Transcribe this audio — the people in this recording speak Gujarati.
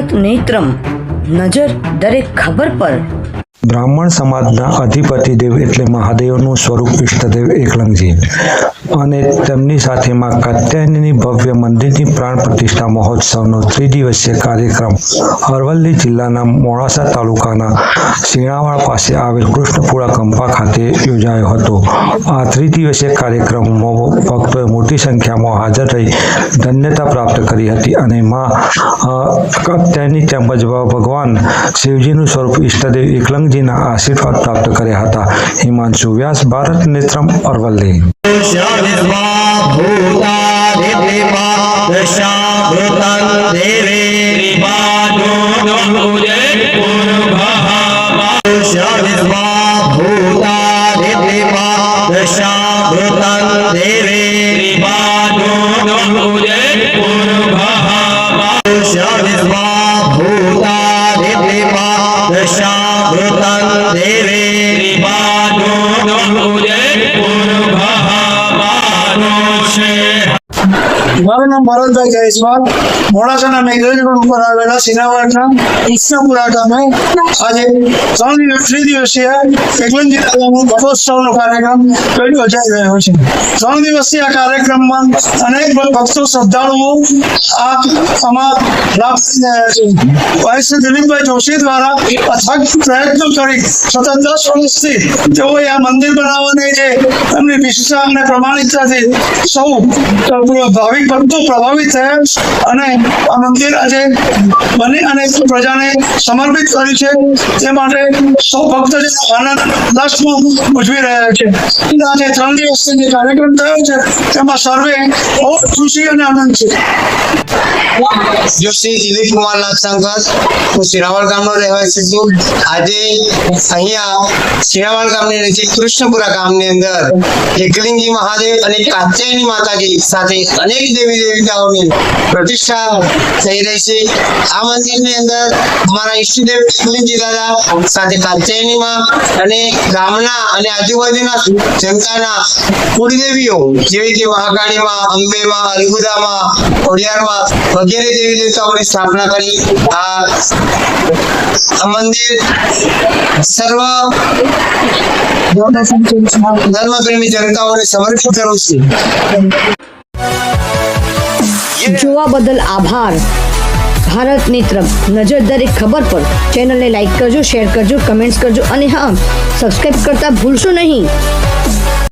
ભારત નેત્રમ નજર દરેક ખબર પર। બ્રાહ્મણ સમાજના અધિપતિદેવ એટલે મહાદેવનું સ્વરૂપ ઈષ્ટદેવ એકલંગજી અને તેમની સાથે માં કાત્યાયનીની ભવ્ય મંદિરની પ્રાણ પ્રતિષ્ઠા મહોત્સવનો ત્રિદિવસીય કાર્યક્રમ અરવલ્લી જિલ્લાના મોડાસા તાલુકાના સીણાવાડ પાસે આવેલ કૃષ્ણપુરા કંપા ખાતે યોજાયો હતો। આ ત્રિદિવસીય કાર્યક્રમમાં ભક્તોએ મોટી સંખ્યામાં હાજર રહી ધન્યતા પ્રાપ્ત કરી હતી અને માં કાત્યાયની તેમજ ભગવાન શિવજીનું સ્વરૂપ ઈષ્ટદેવ એકલંગજી आशीर्वाद प्राप्त કર્યા હતા। हिमांशु व्यास, भारत नेत्रम, अरवल्ली। મારું નામ ભરતભાઈ જયસ્વાલ, મોડાસાના મેઘરજ રોડ ઉપર આવેલા સીનાવાડના કૃષ્ણપુરા ગામે આજે ત્રિદિવસીય એકલંગજી દાદાનો મહોત્સવનો કાર્યક્રમ યોજાઈ રહ્યો છે। 3 દિવસીય આ કાર્યક્રમમાં અનેક ભક્તો શ્રદ્ધાળુઓ આમાં લાભ લઈ રહ્યા છે। વાઇસ દિલીપભાઈ જોશી દ્વારા અથાગ પ્રયત્નો કરી સતત 10 વર્ષથી તેઓએ આ મંદિર બનાવવાની જે એમની વિશેષતા અને પ્રમાણિકતાથી સૌ ભાવિક ભક્તો પ્રભાવિત થયા અને આ મંદિર આજે બની અને પ્રજાને સમર્પિત કર્યું છે। તે માટે સૌ ભક્તો આનંદ ઉલ્લાસમાં ઉજવી રહ્યા છે। આજે 3 દિવસનો જે કાર્યક્રમ થયો છે તેમાં સર્વે બહુ ખુશી અને આનંદ છે। જોશી દિલીપ કુમાર નાથશંકર, હું શિરાવળ ગામનો રહેવાસી છું। આજે અહીંયા શિરાવળ ગામની નજીક કૃષ્ણપુરા ગામની અંદર એકલિંગજી મહાદેવ અને કાત્યાયની માતાજી સાથે અનેક દેવી દેવતાઓની પ્રતિષ્ઠા થઈ રહી છે। આ મંદિરની અંદર અમારા ઈષ્ટદેવ એકલિંગજી દાદા સાથે કાત્યાયની માં અને ગામના અને આજુબાજુના જનતાના કુળદેવીઓ જેવી કે મહાકાળીમાં, અંબેમાં, અલગુદામાં, ખોડિયારમાં વગેરે દેવી દેવતાઓની સ્થાપના કરી આ મંદિર સર્વ ધર્મપ્રેમી જનતાઓને સમર્પિત કરું છું। જોવા બદલ આભાર। ભારત નેત્રમ નજર દરેક ખબર પર ચેનલને લાઈક કરજો, શેર કરજો, કમેન્ટ્સ કરજો અને હા, સબસ્ક્રાઇબ કરતા ભૂલશો નહીં।